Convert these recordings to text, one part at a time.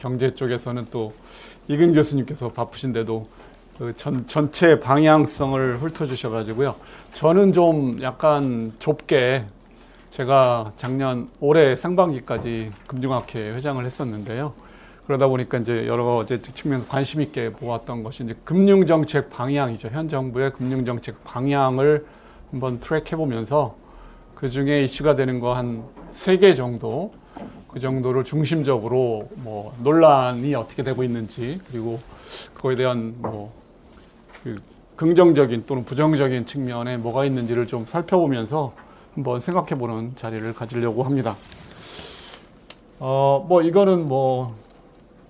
경제 쪽에서는 또 이근 교수님께서 바쁘신데도 그 전체 방향성을 훑어주셔가지고요. 저는 좀 약간 좁게 제가 올해 상반기까지 금융학회 회장을 했었는데요. 그러다 보니까 이제 여러 측면에서 관심 있게 보았던 것이 이제 금융정책 방향이죠. 현 정부의 금융정책 방향을 한번 트랙해 보면서 그 중에 이슈가 되는 거 한 3개 정도, 그 정도를 중심적으로 뭐 논란이 어떻게 되고 있는지, 그리고 그거에 대한 그 긍정적인 또는 부정적인 측면에 뭐가 있는지를 좀 살펴보면서 한번 생각해 보는 자리를 가지려고 합니다. 이거는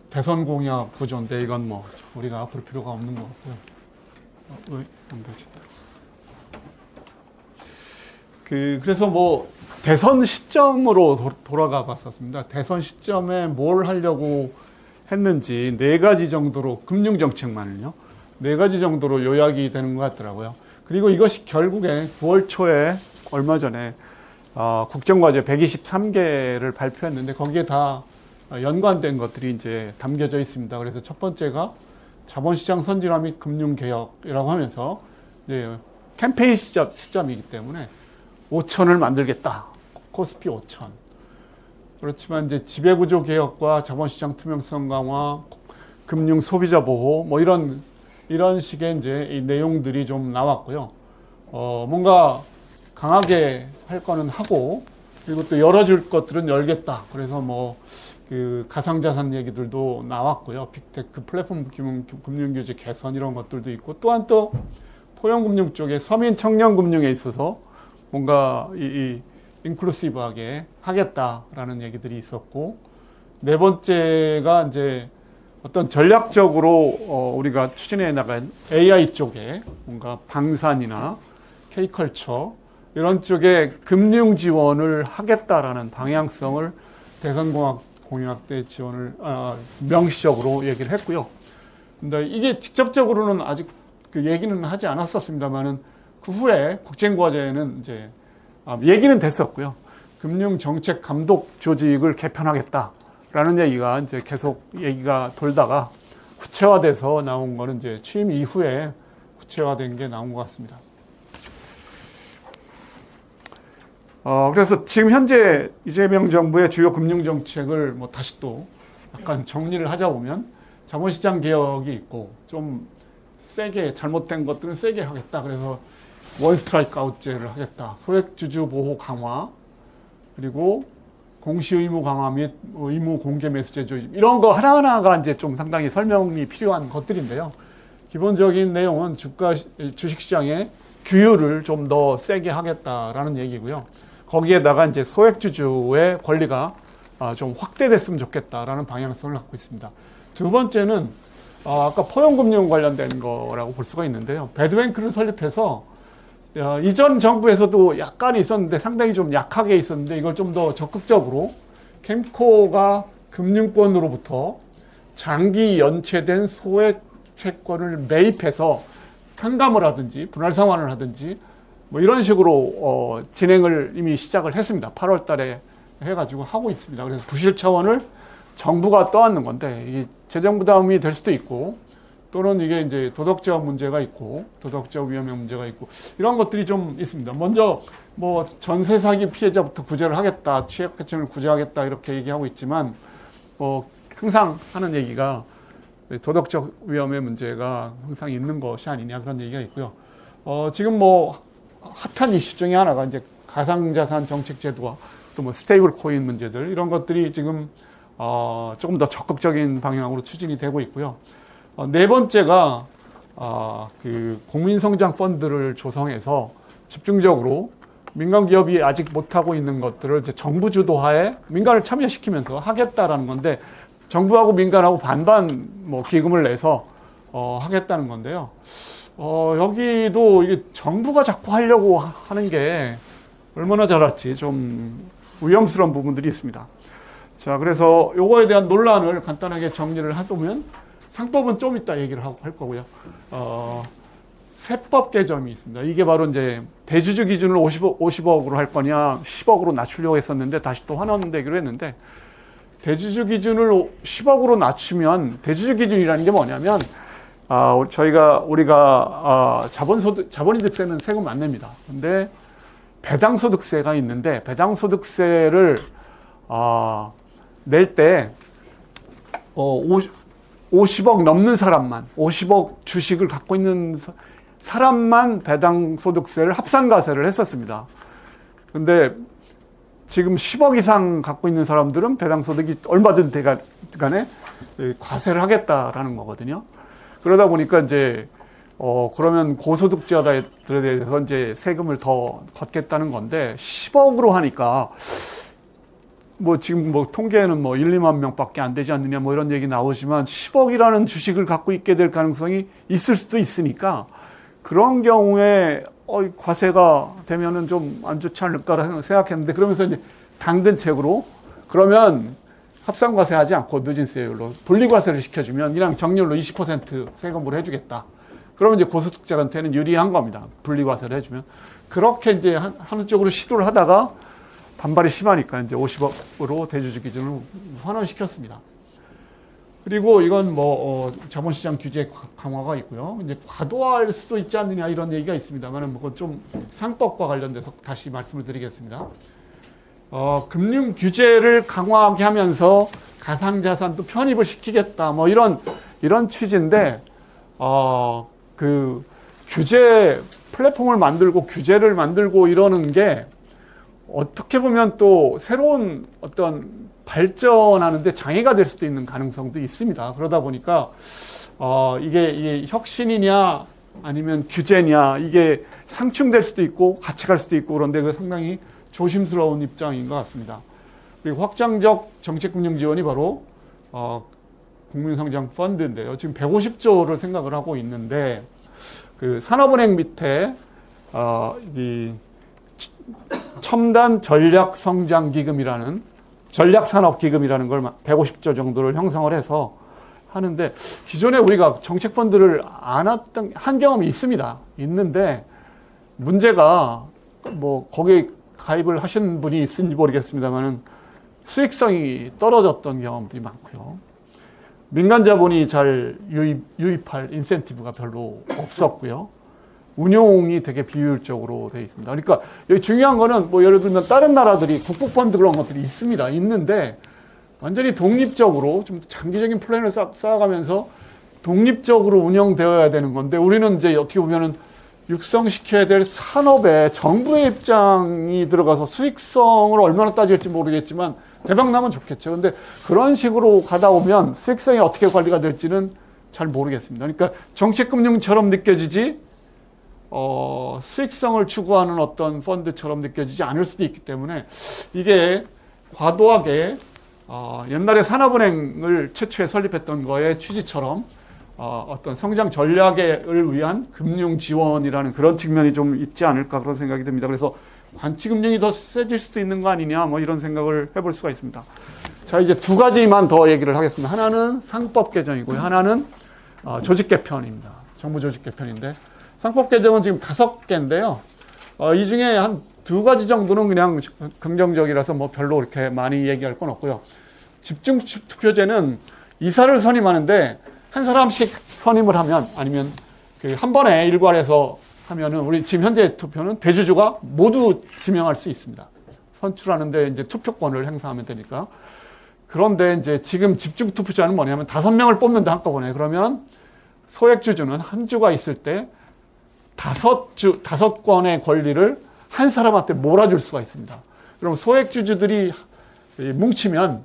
대선 공약 구조인데 이건 우리가 볼 필요가 없는 것 같고요. 왜 안 되지? 그래서 대선 시점으로 돌아가 봤었습니다. 대선 시점에 뭘 하려고 했는지 4가지 정도로, 금융정책만을요, 4가지 정도로 요약이 되는 것 같더라고요. 그리고 이것이 결국에 9월 초에 얼마 전에 국정과제 123개를 발표했는데 거기에 다 연관된 것들이 이제 담겨져 있습니다. 그래서 첫 번째가 자본시장 선진화 및 금융개혁이라고 하면서 이제 캠페인 시점이기 때문에 5천을 만들겠다. 코스피 5천. 그렇지만 이제 지배구조 개혁과 자본시장 투명성 강화, 금융 소비자 보호, 이런 식의 이제 이 내용들이 좀 나왔고요. 뭔가 강하게 할 거는 하고, 그리고 또 열어줄 것들은 열겠다. 그래서 그 가상자산 얘기들도 나왔고요. 빅테크 플랫폼 금융규제 개선 이런 것들도 있고, 또한 또 포용금융 쪽에 서민 청년 금융에 있어서 뭔가 인클루시브하게 하겠다라는 얘기들이 있었고, 4번째가 이제 어떤 전략적으로 우리가 추진해 나간 AI 쪽에 뭔가 방산이나 K컬처 이런 쪽에 금융 지원을 하겠다라는 방향성을 대선 공약 때 명시적으로 얘기를 했고요. 근데 이게 직접적으로는 아직 그 얘기는 하지 않았었습니다만은 그 후에 국정과제에는 이제 얘기는 됐었고요. 금융정책 감독 조직을 개편하겠다라는 얘기가 이제 계속 얘기가 돌다가 구체화돼서 나온 거는 이제 취임 이후에 구체화된 게 나온 것 같습니다. 그래서 지금 현재 이재명 정부의 주요 금융정책을 다시 또 약간 정리를 하자 보면 자본시장 개혁이 있고 좀 세게 잘못된 것들은 세게 하겠다. 그래서 원 스트라이크 아웃제를 하겠다. 소액주주 보호 강화, 그리고 공시 의무 강화 및 의무 공개 매수제 조입, 이런 거 하나하나가 이제 좀 상당히 설명이 필요한 것들인데요. 기본적인 내용은 주식시장의 규율을 좀 더 세게 하겠다라는 얘기고요. 거기에다가 이제 소액주주의 권리가 좀 확대됐으면 좋겠다라는 방향성을 갖고 있습니다. 두 번째는 아까 포용금융 관련된 거라고 볼 수가 있는데요. 배드뱅크를 설립해서 이전 정부에서도 약간 있었는데 상당히 좀 약하게 있었는데 이걸 좀 더 적극적으로 캠코가 금융권으로부터 장기 연체된 소액 채권을 매입해서 상감을 하든지 분할 상환을 하든지 이런 식으로 진행을 이미 시작을 했습니다. 8월 달에 해가지고 하고 있습니다. 그래서 부실 차원을 정부가 떠안는 건데 이게 재정 부담이 될 수도 있고, 또는 이게 이제 도덕적 문제가 있고, 도덕적 위험의 문제가 있고, 이런 것들이 좀 있습니다. 먼저 전세 사기 피해자부터 구제를 하겠다, 취약계층을 구제하겠다 이렇게 얘기하고 있지만 항상 하는 얘기가 도덕적 위험의 문제가 항상 있는 것이 아니냐, 그런 얘기가 있고요. 지금 핫한 이슈 중에 하나가 이제 가상자산 정책 제도와 또 스테이블 코인 문제들, 이런 것들이 지금 조금 더 적극적인 방향으로 추진이 되고 있고요. 4번째가 그 국민성장 펀드를 조성해서 집중적으로 민간 기업이 아직 못하고 있는 것들을 이제 정부 주도하에 민간을 참여시키면서 하겠다라는 건데, 정부하고 민간하고 반반 기금을 내서 하겠다는 건데요. 여기도 이게 정부가 자꾸 하려고 하는 게 얼마나 잘할지 좀 위험스러운 부분들이 있습니다. 자, 그래서 요거에 대한 논란을 간단하게 정리를 해보면, 상법은 좀 이따 얘기를 할 거고요. 세법 개정이 있습니다. 이게 바로 이제 대주주 기준을 50억으로 할 거냐, 10억으로 낮추려고 했었는데 다시 또 환원되기로 했는데, 대주주 기준을 10억으로 낮추면 대주주 기준이라는 게 뭐냐면 우리가 자본이득세는 세금 안 냅니다. 근데 배당소득세가 있는데 배당소득세를 낼 때 50억 넘는 사람만 50억 주식을 갖고 있는 사람만 배당소득세를 합산과세를 했었습니다. 근데 지금 10억 이상 갖고 있는 사람들은 배당소득이 얼마든 간에 과세를 하겠다라는 거거든요. 그러다 보니까 이제 그러면 고소득자들에 대해서 이제 세금을 더 걷겠다는 건데 10억으로 하니까 지금 통계에는 1, 2만 명밖에 안 되지 않느냐 이런 얘기 나오지만 10억이라는 주식을 갖고 있게 될 가능성이 있을 수도 있으니까 그런 경우에 과세가 되면은 좀 안 좋지 않을까라고 생각했는데 그러면서 이제 당근책으로 그러면 합산과세 하지 않고 누진세율로 분리과세를 시켜주면 그냥 정률로 20% 세금으로 해주겠다. 그러면 이제 고소득자한테는 유리한 겁니다. 분리과세를 해주면. 그렇게 이제 하는 쪽으로 시도를 하다가 반발이 심하니까 이제 50억으로 대주주 기준을 환원시켰습니다. 그리고 이건 자본시장 규제 강화가 있고요. 이제 과도화할 수도 있지 않느냐 이런 얘기가 있습니다만 그건 좀 상법과 관련돼서 다시 말씀을 드리겠습니다. 금융 규제를 강화하게 하면서 가상자산도 편입을 시키겠다 이런 취지인데 그 규제 플랫폼을 만들고 규제를 만들고 이러는 게 어떻게 보면 또 새로운 어떤 발전하는데 장애가 될 수도 있는 가능성도 있습니다. 그러다 보니까 이게 혁신이냐 아니면 규제냐 이게 상충될 수도 있고 같이 갈 수도 있고 그런데 그 상당히 조심스러운 입장인 것 같습니다. 그리고 확장적 정책금융 지원이 바로 국민성장 펀드인데요. 지금 150조를 생각을 하고 있는데 그 산업은행 밑에 이 첨단 전략성장기금이라는 전략산업기금이라는 걸 150조 정도를 형성을 해서 하는데 기존에 우리가 정책펀드를 안 했던 한 경험이 있습니다. 있는데 문제가 거기에 가입을 하신 분이 있는지 모르겠습니다만은 수익성이 떨어졌던 경험들이 많고요. 민간 자본이 잘 유입할 인센티브가 별로 없었고요. 운용이 되게 비효율적으로 되어 있습니다. 그러니까 여기 중요한 거는 예를 들면 다른 나라들이 국부펀드 그런 것들이 있습니다. 있는데 완전히 독립적으로 좀 장기적인 플랜을 쌓아가면서 독립적으로 운영되어야 되는 건데 우리는 이제 어떻게 보면은 육성시켜야 될 산업에 정부의 입장이 들어가서 수익성을 얼마나 따질지 모르겠지만 대박 나면 좋겠죠. 근데 그런 식으로 가다 보면 수익성이 어떻게 관리가 될지는 잘 모르겠습니다. 그러니까 정책금융처럼 느껴지지 수익성을 추구하는 어떤 펀드처럼 느껴지지 않을 수도 있기 때문에 이게 과도하게 옛날에 산업은행을 최초에 설립했던 거의 취지처럼 어떤 성장 전략을 위한 금융 지원이라는 그런 측면이 좀 있지 않을까 그런 생각이 듭니다. 그래서 관치금융이 더 세질 수도 있는 거 아니냐 이런 생각을 해볼 수가 있습니다. 자, 이제 두 가지만 더 얘기를 하겠습니다. 하나는 상법 개정이고요. 하나는 조직 개편입니다. 정부 조직 개편인데 상법 개정은 지금 5개인데요. 이 중에 한 2가지 정도는 그냥 긍정적이라서 별로 그렇게 많이 얘기할 건 없고요. 집중투표제는 이사를 선임하는데 한 사람씩 선임을 하면 아니면 한 번에 일괄해서 하면은 우리 지금 현재 투표는 대주주가 모두 지명할 수 있습니다. 선출하는데 이제 투표권을 행사하면 되니까. 그런데 이제 지금 집중투표제는 뭐냐면 5명을 뽑는다 한꺼번에. 그러면 소액주주는 한 주가 있을 때 5건의 권리를 한 사람한테 몰아줄 수가 있습니다. 그럼 소액주주들이 뭉치면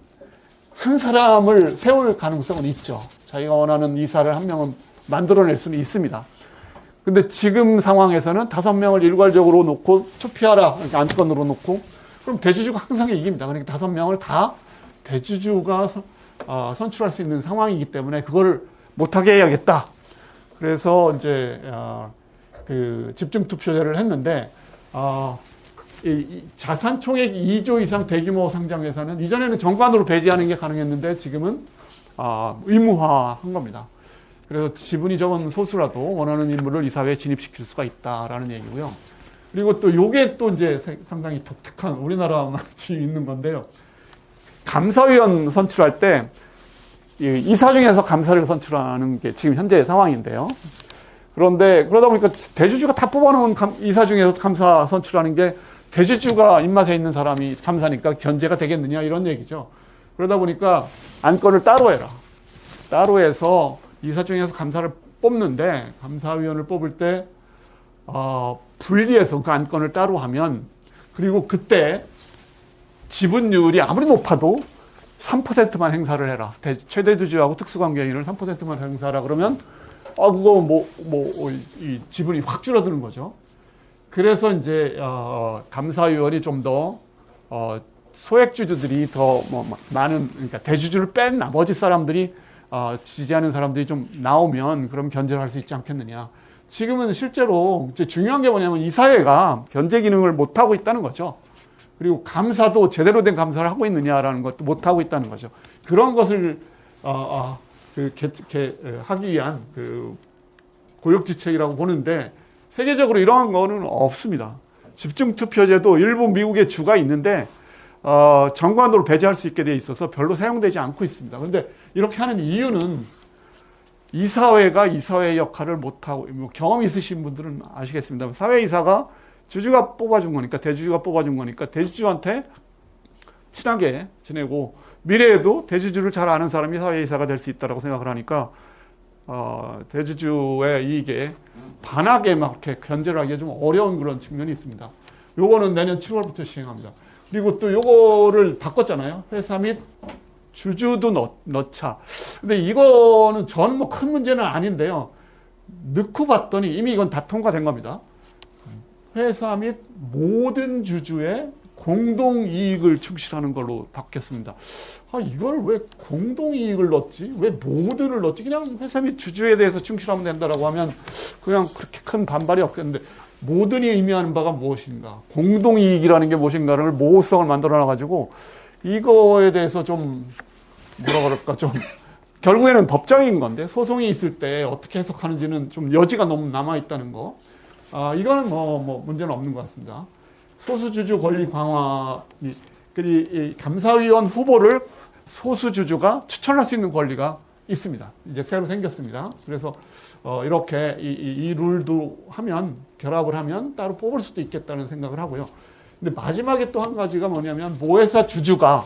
한 사람을 세울 가능성은 있죠. 자기가 원하는 이사를 한 명은 만들어낼 수는 있습니다. 근데 지금 상황에서는 5명을 일괄적으로 놓고 투표하라. 그러니까 안건으로 놓고 그럼 대주주가 항상 이깁니다. 그러니까 5명을 다 대주주가 선출할 수 있는 상황이기 때문에 그걸 못하게 해야겠다. 그래서 이제 그 집중투표제를 했는데 이 자산 총액 2조 이상 대규모 상장회사는 이전에는 정관으로 배제하는 게 가능했는데 지금은 의무화한 겁니다. 그래서 지분이 적은 소수라도 원하는 인물을 이사회에 진입시킬 수가 있다라는 얘기고요. 그리고 또 요게 또 이제 상당히 독특한 우리나라만 지금 있는 건데요. 감사위원 선출할 때 이사 중에서 감사를 선출하는 게 지금 현재의 상황인데요. 그런데 그러다 보니까 대주주가 다 뽑아놓은 이사 중에서 감사 선출하는 게 대주주가 입맛에 있는 사람이 감사니까 견제가 되겠느냐 이런 얘기죠. 그러다 보니까 안건을 따로 해라. 따로 해서 이사 중에서 감사를 뽑는데 감사위원을 뽑을 때 분리해서 그 안건을 따로 하면 그리고 그때 지분율이 아무리 높아도 3%만 행사를 해라. 최대 주주하고 특수관계인을 3%만 행사하라 그러면 그거 이 지분이 확 줄어드는 거죠. 그래서 이제 감사위원이 좀 더 소액주주들이 더 많은 그러니까 대주주를 뺀 나머지 사람들이 지지하는 사람들이 좀 나오면 그럼 견제를 할 수 있지 않겠느냐. 지금은 실제로 이제 중요한 게 뭐냐면 이 사회가 견제 기능을 못 하고 있다는 거죠. 그리고 감사도 제대로 된 감사를 하고 있느냐라는 것도 못 하고 있다는 거죠. 그런 것을 하기 위한 그 고육지책이라고 보는데 세계적으로 이러한 거는 없습니다. 집중투표제도 일부 미국의 주가 있는데 정관으로 배제할 수 있게 돼 있어서 별로 사용되지 않고 있습니다. 그런데 이렇게 하는 이유는 이사회가 이사회의 역할을 못하고 경험 있으신 분들은 아시겠습니다. 사회이사가 주주가 뽑아준 거니까 대주주가 뽑아준 거니까 대주주한테 친하게 지내고 미래에도 대주주를 잘 아는 사람이 사회이사가 될 수 있다고 생각을 하니까 대주주의 이익에 반하게 막 이렇게 견제를 하기가 좀 어려운 그런 측면이 있습니다. 요거는 내년 7월부터 시행합니다. 그리고 또 요거를 바꿨잖아요. 회사 및 주주도 넣자. 근데 이거는 저는 뭐 큰 문제는 아닌데요. 넣고 봤더니 이미 이건 다 통과된 겁니다. 회사 및 모든 주주의 공동이익을 충실하는 걸로 바뀌었습니다. 이걸 왜 공동이익을 넣었지? 왜 모든을 넣었지? 그냥 회사 및 주주에 대해서 충실하면 된다라고 하면 그냥 그렇게 큰 반발이 없겠는데 모든이 의미하는 바가 무엇인가? 공동이익이라는 게 무엇인가를 모호성을 만들어 놔가지고 이거에 대해서 좀 뭐라 그럴까 좀 결국에는 법정인 건데 소송이 있을 때 어떻게 해석하는지는 좀 여지가 너무 남아 있다는 거. 이거는 뭐 문제는 없는 것 같습니다. 소수주주 권리 강화, 이 감사위원 후보를 소수주주가 추천할 수 있는 권리가 있습니다. 이제 새로 생겼습니다. 그래서 이렇게 이 룰도 하면 결합을 하면 따로 뽑을 수도 있겠다는 생각을 하고요. 근데 마지막에 또 한 가지가 뭐냐면 모회사 주주가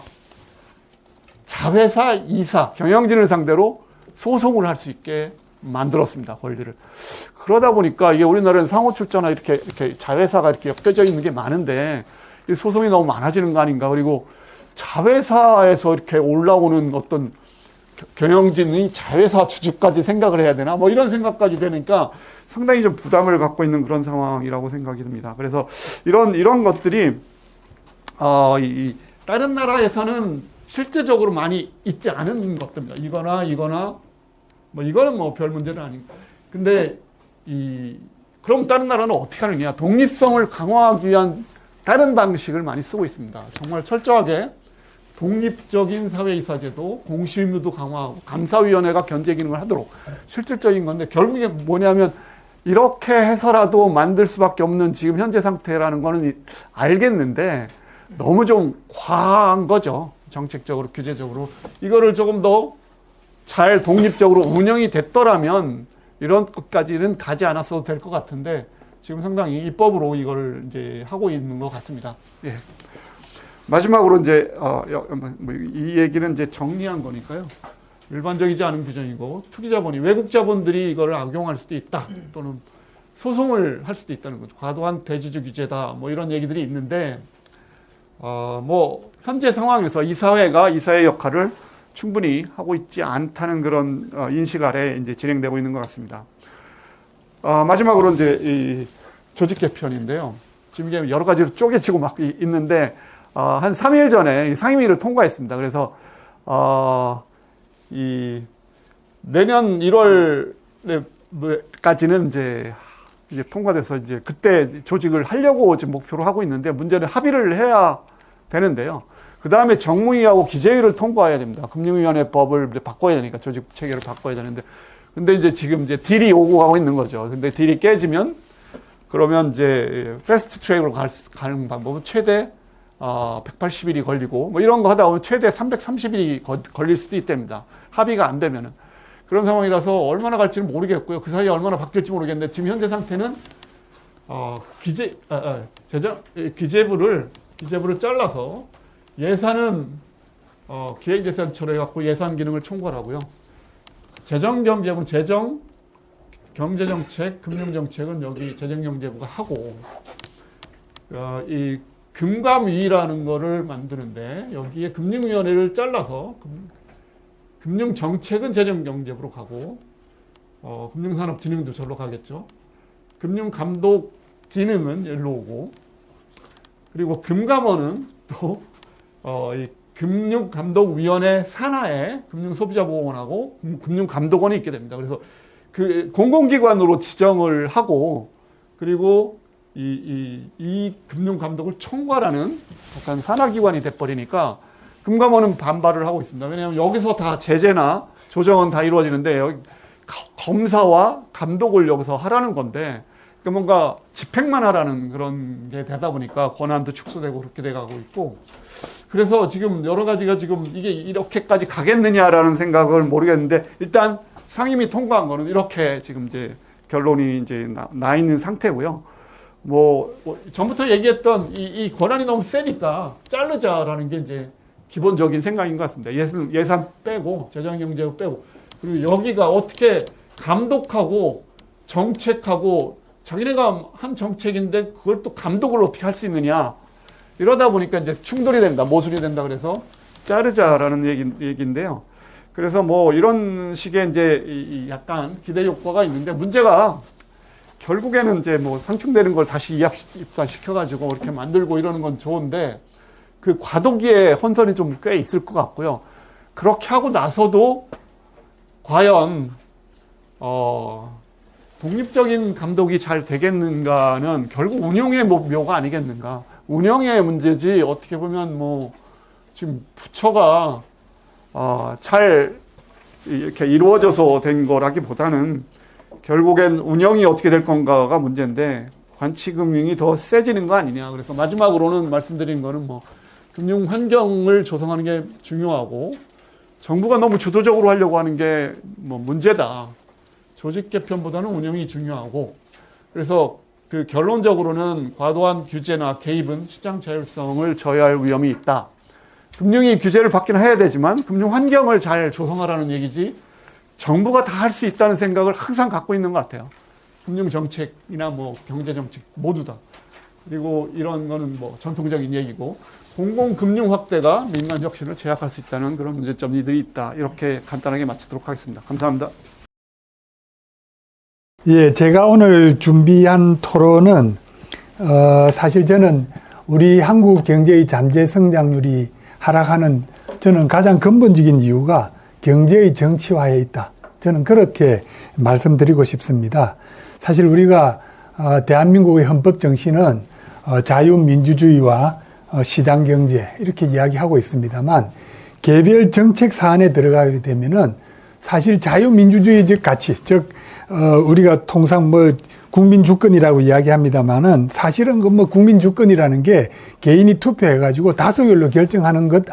자회사 이사 경영진을 상대로 소송을 할 수 있게 만들었습니다. 권리를. 그러다 보니까 이게 우리나라는 상호출자나 이렇게 자회사가 이렇게 엮여져 있는 게 많은데 이 소송이 너무 많아지는 거 아닌가. 그리고 자회사에서 이렇게 올라오는 어떤 경영진이 자회사 주주까지 생각을 해야 되나? 뭐 이런 생각까지 되니까 상당히 좀 부담을 갖고 있는 그런 상황이라고 생각이 듭니다. 그래서 이런 것들이 다른 나라에서는 실제적으로 많이 있지 않은 것들입니다. 이거나 뭐 이거는 뭐 별 문제는 아닙니다. 근데 그럼 다른 나라는 어떻게 하느냐? 독립성을 강화하기 위한 다른 방식을 많이 쓰고 있습니다. 정말 철저하게 독립적인 사회이사제도, 공시의무도 강화하고 감사위원회가 견제 기능을 하도록 실질적인 건데 결국에 뭐냐면 이렇게 해서라도 만들 수밖에 없는 지금 현재 상태라는 거는 알겠는데 너무 좀 과한 거죠. 정책적으로, 규제적으로. 이거를 조금 더 잘 독립적으로 운영이 됐더라면 이런 것까지는 가지 않았어도 될 것 같은데 지금 상당히 입법으로 이걸 이제 하고 있는 것 같습니다. 예. 마지막으로 이제 이 얘기는 이제 정리한 거니까요. 일반적이지 않은 규정이고 투기자본이 외국 자본들이 이걸 악용할 수도 있다 또는 소송을 할 수도 있다는 거죠. 과도한 대주주 규제다 뭐 이런 얘기들이 있는데 뭐 현재 상황에서 이 사회가 이사의 역할을 충분히 하고 있지 않다는 그런 인식 아래 이제 진행되고 있는 것 같습니다. 마지막으로 이제 이 조직 개편인데요. 지금 이게 여러 가지로 쪼개지고 막 있는데 한 3일 전에 상임위를 통과했습니다. 그래서 이 내년 1월까지는 이제 이게 통과돼서 이제 그때 조직을 하려고 지금 목표로 하고 있는데 문제는 합의를 해야 되는데요. 그 다음에 정무위하고 기재위를 통과해야 됩니다. 금융위원회법을 바꿔야 되니까 조직 체계를 바꿔야 되는데, 근데 이제 지금 이제 딜이 오고 가고 있는 거죠. 근데 딜이 깨지면 그러면 이제 패스트 트랙으로 가는 방법은 최대 180일이 걸리고 뭐 이런 거 하다 보면 최대 330일이 걸릴 수도 있답니다. 합의가 안 되면은. 그런 상황이라서 얼마나 갈지는 모르겠고요. 그 사이에 얼마나 바뀔지 모르겠는데 지금 현재 상태는 기재부를 잘라서 예산은 기획예산처럼 해갖고 예산 기능을 총괄하고요. 재정경제부는 재정, 경제정책, 금융정책은 여기 재정경제부가 하고 이 금감위라는 거를 만드는데 여기에 금융위원회를 잘라서 금융정책은 재정경제부로 가고 금융산업진흥도 절로 가겠죠. 금융감독 기능은 여기로 오고 그리고 금감원은 또 이 금융감독위원회 산하에 금융소비자보호원하고 금융감독원이 있게 됩니다. 그래서 그 공공기관으로 지정을 하고 그리고 이 금융감독을 총괄하는 약간 산하기관이 돼버리니까 금감원은 반발을 하고 있습니다. 왜냐하면 여기서 다 제재나 조정은 다 이루어지는데 여기 검사와 감독을 여기서 하라는 건데 그러니까 뭔가 집행만 하라는 그런 게 되다 보니까 권한도 축소되고 그렇게 돼가고 있고 그래서 지금 여러 가지가 지금 이게 이렇게까지 가겠느냐라는 생각을 모르겠는데 일단 상임위 통과한 거는 이렇게 지금 이제 결론이 이제 나 있는 상태고요. 뭐 전부터 얘기했던 이 권한이 너무 세니까 자르자라는 게 이제 기본적인 생각인 것 같습니다. 예산 빼고 재정경제부 빼고 그리고 여기가 어떻게 감독하고 정책하고 자기네가 한 정책인데 그걸 또 감독을 어떻게 할 수 있느냐 이러다 보니까 이제 충돌이 된다, 모순이 된다 그래서 자르자라는 얘기인데요. 그래서 뭐 이런 식의 이제 약간 기대 효과가 있는데 문제가 결국에는 이제 뭐 상충되는 걸 다시 입사시켜가지고 이렇게 만들고 이러는 건 좋은데 그 과도기의 혼선이 좀 꽤 있을 것 같고요. 그렇게 하고 나서도 과연 독립적인 감독이 잘 되겠는가는 결국 운영의 묘가 아니겠는가. 운영의 문제지 어떻게 보면 뭐 지금 부처가 잘 이렇게 이루어져서 된 거라기보다는 결국엔 운영이 어떻게 될 건가가 문제인데 관치금융이 더 세지는 거 아니냐. 그래서 마지막으로는 말씀드린 거는 뭐 금융 환경을 조성하는 게 중요하고 정부가 너무 주도적으로 하려고 하는 게 뭐 문제다. 조직 개편보다는 운영이 중요하고 그래서 그 결론적으로는 과도한 규제나 개입은 시장 자율성을 저해할 위험이 있다. 금융이 규제를 받긴 해야 되지만 금융 환경을 잘 조성하라는 얘기지 정부가 다 할 수 있다는 생각을 항상 갖고 있는 것 같아요. 금융 정책이나 뭐 경제 정책 모두 다. 그리고 이런 거는 뭐 전통적인 얘기고 공공금융 확대가 민간 혁신을 제약할 수 있다는 그런 문제점들이 있다. 이렇게 간단하게 마치도록 하겠습니다. 감사합니다. 예, 제가 오늘 준비한 토론은 사실 저는 우리 한국 경제의 잠재 성장률이 하락하는 저는 가장 근본적인 이유가 경제의 정치화에 있다. 저는 그렇게 말씀드리고 싶습니다. 사실 우리가 대한민국의 헌법 정신은 자유민주주의와 시장경제 이렇게 이야기하고 있습니다만 개별 정책 사안에 들어가게 되면은 사실 자유민주주의적 가치, 즉 우리가 통상 뭐 국민주권이라고 이야기합니다만은 사실은 그 뭐 국민주권이라는 게 개인이 투표해가지고 다수결로 결정하는 것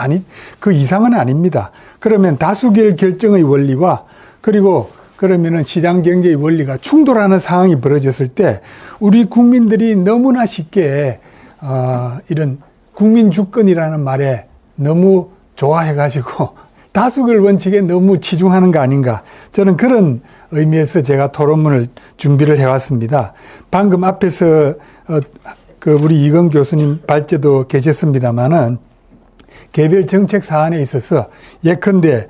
그 이상은 아닙니다. 그러면 다수결 결정의 원리와 그리고 그러면은 시장 경제의 원리가 충돌하는 상황이 벌어졌을 때 우리 국민들이 너무나 쉽게 이런 국민주권이라는 말에 너무 좋아해가지고 다수결 원칙에 너무 치중하는 거 아닌가. 저는 그런 의미에서 제가 토론문을 준비를 해왔습니다. 방금 앞에서 그 우리 이건 교수님 발제도 계셨습니다만은 개별 정책 사안에 있어서 예컨대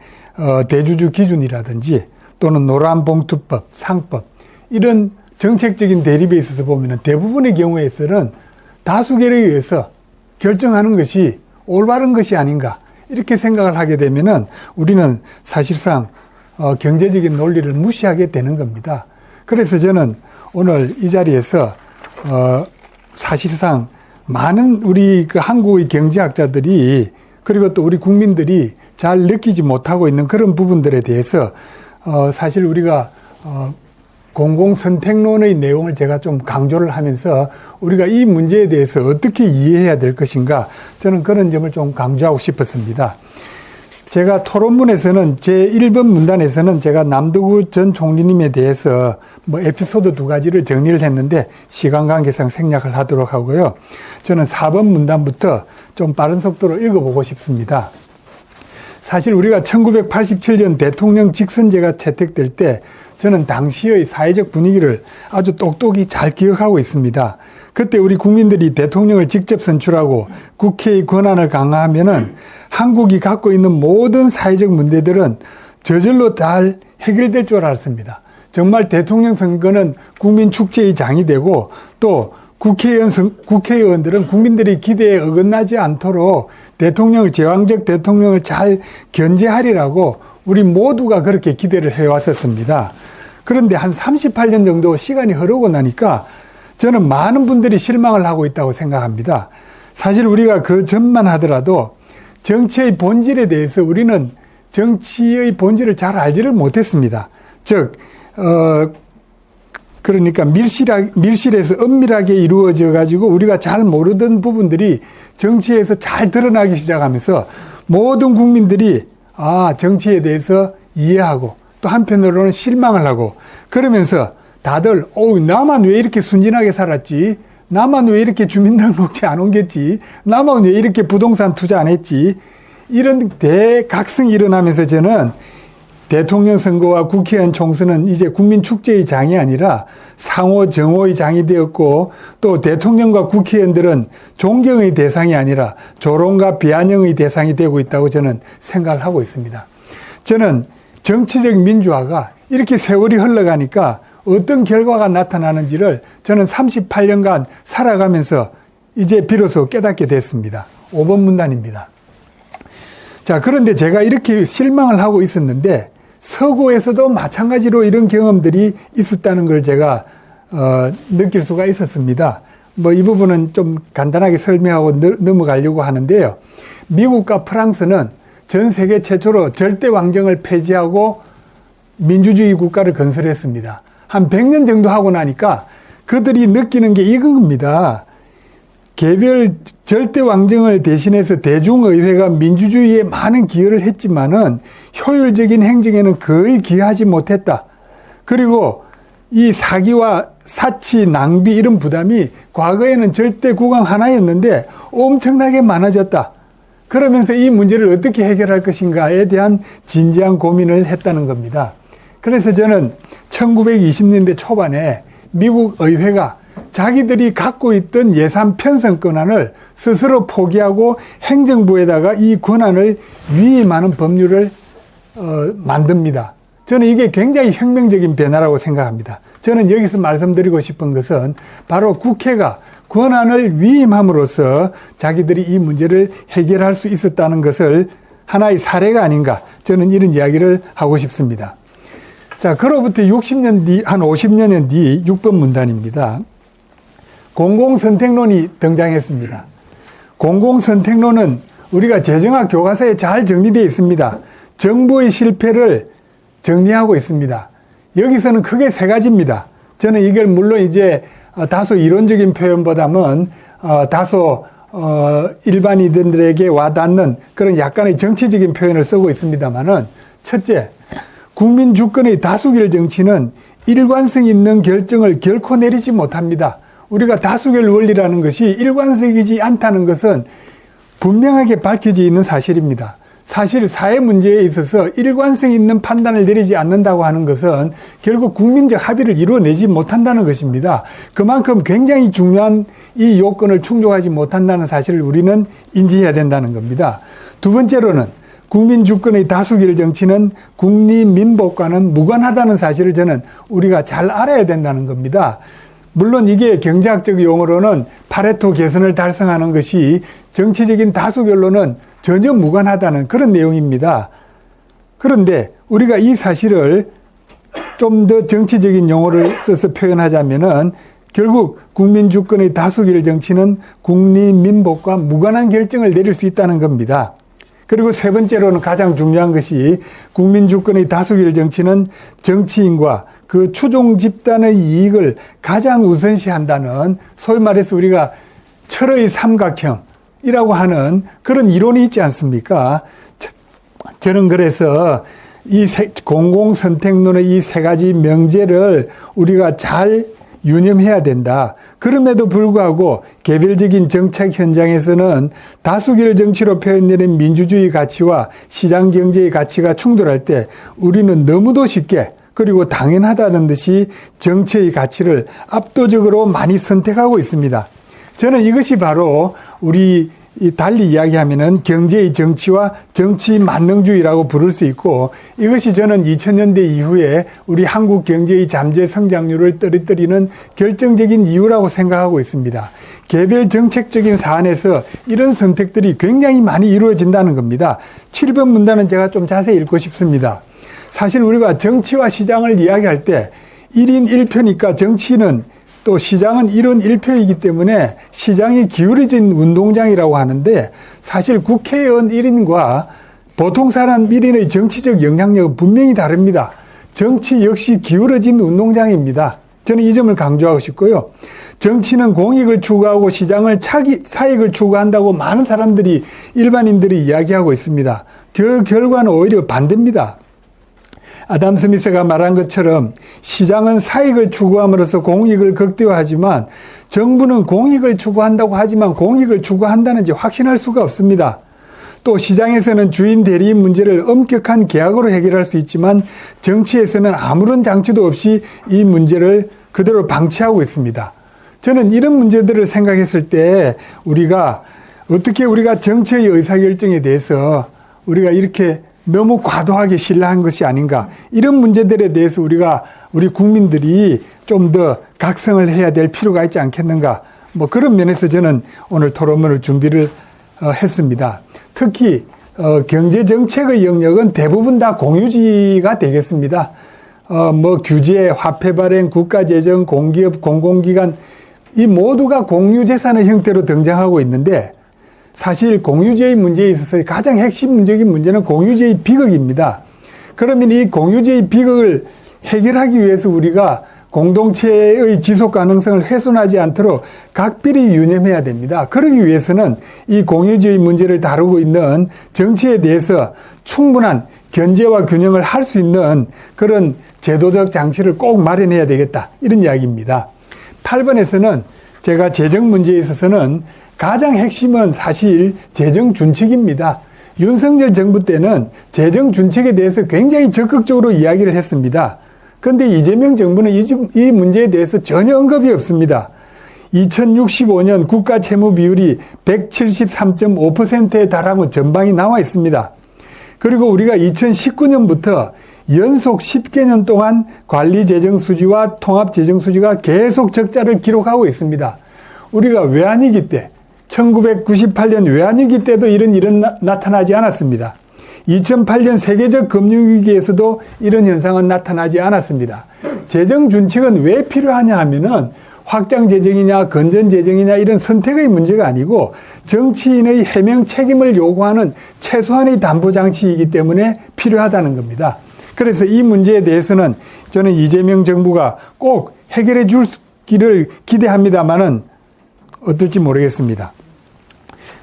대주주 기준이라든지 또는 노란봉투법, 상법 이런 정책적인 대립에 있어서 보면은 대부분의 경우에서는 다수결에 의해서 결정하는 것이 올바른 것이 아닌가 이렇게 생각을 하게 되면은 우리는 사실상 경제적인 논리를 무시하게 되는 겁니다. 그래서 저는 오늘 이 자리에서 사실상 많은 우리 그 한국의 경제학자들이 그리고 또 우리 국민들이 잘 느끼지 못하고 있는 그런 부분들에 대해서 사실 우리가 공공선택론의 내용을 제가 좀 강조를 하면서 우리가 이 문제에 대해서 어떻게 이해해야 될 것인가, 저는 그런 점을 좀 강조하고 싶었습니다. 제가 토론문에서는 제1번 문단에서는 제가 남도구 전 총리님에 대해서 에피소드 2가지를 정리를 했는데 시간 관계상 생략을 하도록 하고요. 저는 4번 문단부터 좀 빠른 속도로 읽어보고 싶습니다. 사실 우리가 1987년 대통령 직선제가 채택될 때 저는 당시의 사회적 분위기를 아주 똑똑히 잘 기억하고 있습니다. 그때 우리 국민들이 대통령을 직접 선출하고 국회의 권한을 강화하면은 한국이 갖고 있는 모든 사회적 문제들은 저절로 잘 해결될 줄 알았습니다. 정말 대통령 선거는 국민 축제의 장이 되고 또 국회의원들은 국민들의 기대에 어긋나지 않도록 대통령을, 제왕적 대통령을 잘 견제하리라고 우리 모두가 그렇게 기대를 해왔었습니다. 그런데 한 38년 정도 시간이 흐르고 나니까 저는 많은 분들이 실망을 하고 있다고 생각합니다. 사실 우리가 그 전만 하더라도 정치의 본질에 대해서 우리는 정치의 본질을 잘 알지를 못했습니다. 즉, 그러니까 밀실에서 엄밀하게 이루어져 가지고 우리가 잘 모르던 부분들이 정치에서 잘 드러나기 시작하면서 모든 국민들이 정치에 대해서 이해하고 또 한편으로는 실망을 하고 그러면서 다들 나만 왜 이렇게 순진하게 살았지? 나만 왜 이렇게 주민등록제 안 옮겼지? 나만 왜 이렇게 부동산 투자 안 했지? 이런 대각성이 일어나면서 저는 대통령 선거와 국회의원 총선은 이제 국민 축제의 장이 아니라 상호 정오의 장이 되었고 또 대통령과 국회의원들은 존경의 대상이 아니라 조롱과 비아냥의 대상이 되고 있다고 저는 생각을 하고 있습니다. 저는 정치적 민주화가 이렇게 세월이 흘러가니까 어떤 결과가 나타나는지를 저는 38년간 살아가면서 이제 비로소 깨닫게 됐습니다. 5번 문단입니다. 자, 그런데 제가 이렇게 실망을 하고 있었는데 서구에서도 마찬가지로 이런 경험들이 있었다는 걸 제가 느낄 수가 있었습니다. 이 부분은 좀 간단하게 설명하고 넘어가려고 하는데요. 미국과 프랑스는 전 세계 최초로 절대 왕정을 폐지하고 민주주의 국가를 건설했습니다. 한 100년 정도 하고 나니까 그들이 느끼는 게 이건 겁니다. 개별 절대 왕정을 대신해서 대중의회가 민주주의에 많은 기여를 했지만은 효율적인 행정에는 거의 기여하지 못했다. 그리고 이 사기와 사치, 낭비 이런 부담이 과거에는 절대 국왕 하나였는데 엄청나게 많아졌다. 그러면서 이 문제를 어떻게 해결할 것인가에 대한 진지한 고민을 했다는 겁니다. 그래서 저는 1920년대 초반에 미국 의회가 자기들이 갖고 있던 예산 편성 권한을 스스로 포기하고 행정부에다가 이 권한을 위임하는 법률을 만듭니다. 저는 이게 굉장히 혁명적인 변화라고 생각합니다. 저는 여기서 말씀드리고 싶은 것은 바로 국회가 권한을 위임함으로써 자기들이 이 문제를 해결할 수 있었다는 것을 하나의 사례가 아닌가, 저는 이런 이야기를 하고 싶습니다. 자, 그로부터 60년 뒤, 한 50년 뒤 6번 문단입니다. 공공선택론이 등장했습니다. 공공선택론은 우리가 재정학 교과서에 잘 정리되어 있습니다. 정부의 실패를 정리하고 있습니다. 여기서는 크게 3가지입니다. 저는 이걸 물론 이제 다소 이론적인 표현보다는 다소 일반인들에게 와닿는 그런 약간의 정치적인 표현을 쓰고 있습니다만은, 첫째, 국민 주권의 다수결 정치는 일관성 있는 결정을 결코 내리지 못합니다. 우리가 다수결 원리라는 것이 일관성이지 않다는 것은 분명하게 밝혀져 있는 사실입니다. 사실 사회 문제에 있어서 일관성 있는 판단을 내리지 않는다고 하는 것은 결국 국민적 합의를 이루어내지 못한다는 것입니다. 그만큼 굉장히 중요한 이 요건을 충족하지 못한다는 사실을 우리는 인지해야 된다는 겁니다. 두 번째로는 국민 주권의 다수결 정치는 국리 민복과는 무관하다는 사실을 저는 우리가 잘 알아야 된다는 겁니다. 물론 이게 경제학적 용어로는 파레토 개선을 달성하는 것이 정치적인 다수결로는 전혀 무관하다는 그런 내용입니다. 그런데 우리가 이 사실을 좀 더 정치적인 용어를 써서 표현하자면은 결국 국민 주권의 다수결 정치는 국리 민복과 무관한 결정을 내릴 수 있다는 겁니다. 그리고 세 번째로는 가장 중요한 것이 국민 주권의 다수결 정치는 정치인과 그 추종 집단의 이익을 가장 우선시한다는 소위 말해서 우리가 철의 삼각형이라고 하는 그런 이론이 있지 않습니까? 저는 그래서 이 공공선택론의 이 세 가지 명제를 우리가 잘 유념해야 된다. 그럼에도 불구하고 개별적인 정책 현장에서는 다수결 정치로 표현되는 민주주의 가치와 시장 경제의 가치가 충돌할 때 우리는 너무도 쉽게 그리고 당연하다는 듯이 정치의 가치를 압도적으로 많이 선택하고 있습니다. 저는 이것이 바로 우리 달리 이야기하면은 경제의 정치와 정치 만능주의라고 부를 수 있고, 이것이 저는 2000년대 이후에 우리 한국 경제의 잠재 성장률을 떨어뜨리는 결정적인 이유라고 생각하고 있습니다. 개별 정책적인 사안에서 이런 선택들이 굉장히 많이 이루어진다는 겁니다. 7번 문단은 제가 좀 자세히 읽고 싶습니다. 사실 우리가 정치와 시장을 이야기할 때 1인 1표니까 정치는 또 시장은 1원 1표이기 때문에 시장이 기울어진 운동장이라고 하는데, 사실 국회의원 1인과 보통 사람 1인의 정치적 영향력은 분명히 다릅니다. 정치 역시 기울어진 운동장입니다. 저는 이 점을 강조하고 싶고요. 정치는 공익을 추구하고 시장을 사익을 추구한다고 많은 사람들이, 일반인들이 이야기하고 있습니다. 그 결과는 오히려 반대입니다. 아담 스미스가 말한 것처럼 시장은 사익을 추구함으로써 공익을 극대화하지만 정부는 공익을 추구한다고 하지만 공익을 추구한다는지 확신할 수가 없습니다. 또 시장에서는 주인 대리인 문제를 엄격한 계약으로 해결할 수 있지만 정치에서는 아무런 장치도 없이 이 문제를 그대로 방치하고 있습니다. 저는 이런 문제들을 생각했을 때 우리가 어떻게 우리가 정치의 의사결정에 대해서 우리가 이렇게 너무 과도하게 신뢰한 것이 아닌가, 이런 문제들에 대해서 우리 국민들이 좀 더 각성을 해야 될 필요가 있지 않겠는가, 뭐 그런 면에서 저는 오늘 토론문을 준비를 했습니다. 특히 경제정책의 영역은 대부분 다 공유지가 되겠습니다. 뭐 규제, 화폐 발행, 국가재정, 공기업, 공공기관, 이 모두가 공유재산의 형태로 등장하고 있는데, 사실 공유제의 문제에 있어서 가장 핵심적인 문제는 공유제의 비극입니다. 그러면 이 공유제의 비극을 해결하기 위해서 우리가 공동체의 지속 가능성을 훼손하지 않도록 각별히 유념해야 됩니다. 그러기 위해서는 이 공유제의 문제를 다루고 있는 정치에 대해서 충분한 견제와 균형을 할 수 있는 그런 제도적 장치를 꼭 마련해야 되겠다, 이런 이야기입니다. 8번에서는 제가 재정 문제에 있어서는 가장 핵심은 사실 재정 준칙입니다. 윤석열 정부 때는 재정 준칙에 대해서 굉장히 적극적으로 이야기를 했습니다. 그런데 이재명 정부는 이 문제에 대해서 전혀 언급이 없습니다. 2065년 국가 채무 비율이 173.5%에 달하고 전방이 나와 있습니다. 그리고 우리가 2019년부터 연속 10개년 동안 관리 재정 수지와 통합 재정 수지가 계속 적자를 기록하고 있습니다. 우리가 외환위기 때, 1998년 외환위기 때도 이런 일은 나타나지 않았습니다. 2008년 세계적 금융위기에서도 이런 현상은 나타나지 않았습니다. 재정 준칙은 왜 필요하냐 하면은 확장 재정이냐 건전 재정이냐 이런 선택의 문제가 아니고 정치인의 해명 책임을 요구하는 최소한의 담보 장치이기 때문에 필요하다는 겁니다. 그래서 이 문제에 대해서는 저는 이재명 정부가 꼭 해결해 주기를 기대합니다만은 어떨지 모르겠습니다.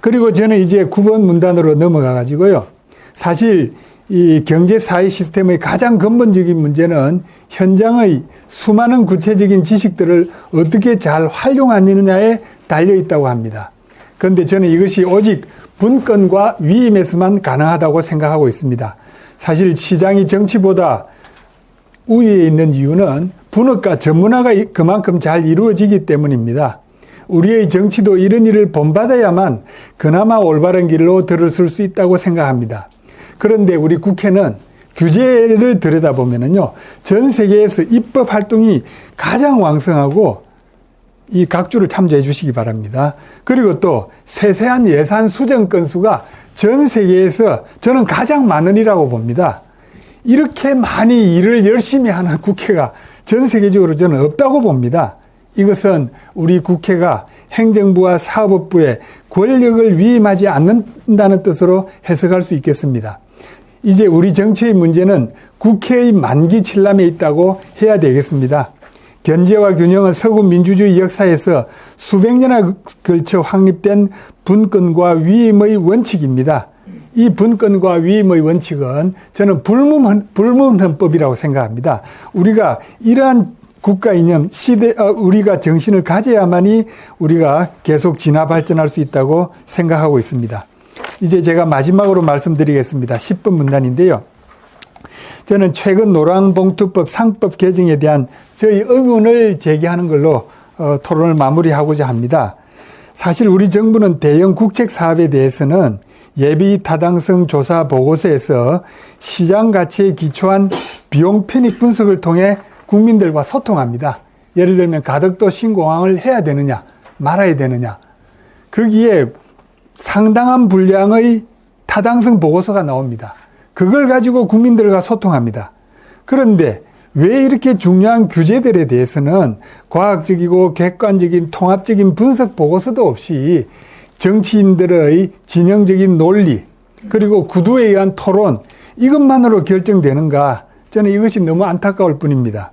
그리고 저는 이제 9번 문단으로 넘어가 가지고요. 사실 이 경제 사회 시스템의 가장 근본적인 문제는 현장의 수많은 구체적인 지식들을 어떻게 잘 활용하느냐에 달려 있다고 합니다. 그런데 저는 이것이 오직 분권과 위임에서만 가능하다고 생각하고 있습니다. 사실 시장이 정치보다 우위에 있는 이유는 분업과 전문화가 그만큼 잘 이루어지기 때문입니다. 우리의 정치도 이런 일을 본받아야만 그나마 올바른 길로 들어설 수 있다고 생각합니다. 그런데 우리 국회는 규제를 들여다보면요, 전 세계에서 입법 활동이 가장 왕성하고 이 각주를 참조해 주시기 바랍니다. 그리고 또 세세한 예산 수정 건수가 전 세계에서 저는 가장 많으리라고 봅니다. 이렇게 많이 일을 열심히 하는 국회가 전 세계적으로 저는 없다고 봅니다. 이것은 우리 국회가 행정부와 사법부에 권력을 위임하지 않는다는 뜻으로 해석할 수 있겠습니다. 이제 우리 정치의 문제는 국회의 만기 칠람에 있다고 해야 되겠습니다. 견제와 균형은 서구 민주주의 역사에서 수백 년에 걸쳐 확립된 분권과 위임의 원칙입니다. 이 분권과 위임의 원칙은 저는 불문헌법이라고 생각합니다. 우리가 이러한 국가 이념, 우리가 정신을 가져야만이 우리가 계속 진화 발전할 수 있다고 생각하고 있습니다. 이제 제가 마지막으로 말씀드리겠습니다. 10분 문단인데요. 저는 최근 노란봉투법 상법 개정에 대한 저희 의문을 제기하는 걸로 토론을 마무리하고자 합니다. 사실 우리 정부는 대형 국책 사업에 대해서는 예비 타당성 조사 보고서에서 시장 가치에 기초한 비용 편익 분석을 통해 국민들과 소통합니다. 예를 들면 가덕도 신공항을 해야 되느냐 말아야 되느냐, 거기에 상당한 분량의 타당성 보고서가 나옵니다. 그걸 가지고 국민들과 소통합니다. 그런데 왜 이렇게 중요한 규제들에 대해서는 과학적이고 객관적인 통합적인 분석 보고서도 없이 정치인들의 진영적인 논리 그리고 구두에 의한 토론, 이것만으로 결정되는가? 저는 이것이 너무 안타까울 뿐입니다.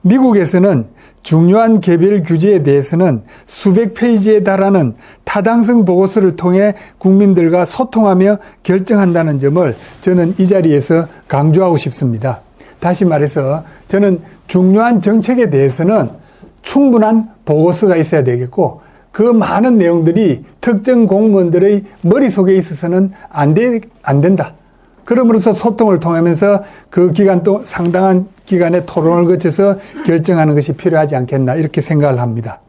미국에서는 중요한 개별 규제에 대해서는 수백 페이지에 달하는 타당성 보고서를 통해 국민들과 소통하며 결정한다는 점을 저는 이 자리에서 강조하고 싶습니다. 다시 말해서 저는 중요한 정책에 대해서는 충분한 보고서가 있어야 되겠고, 그 많은 내용들이 특정 공무원들의 머릿속에 있어서는 안 된다. 그럼으로써 소통을 통하면서 그 기간 또 상당한 기간의 토론을 거쳐서 결정하는 것이 필요하지 않겠나, 이렇게 생각을 합니다.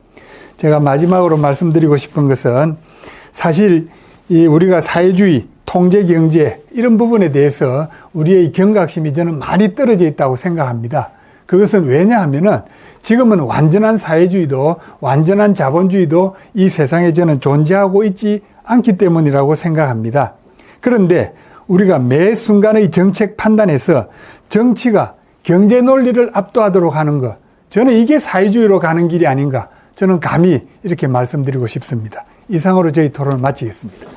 제가 마지막으로 말씀드리고 싶은 것은 사실 우리가 사회주의, 통제경제 이런 부분에 대해서 우리의 경각심이 저는 많이 떨어져 있다고 생각합니다. 그것은 왜냐하면은 지금은 완전한 사회주의도 완전한 자본주의도 이 세상에 저는 존재하고 있지 않기 때문이라고 생각합니다. 그런데 우리가 매 순간의 정책 판단에서 정치가 경제 논리를 압도하도록 하는 것, 저는 이게 사회주의로 가는 길이 아닌가, 저는 감히 이렇게 말씀드리고 싶습니다. 이상으로 저희 토론을 마치겠습니다.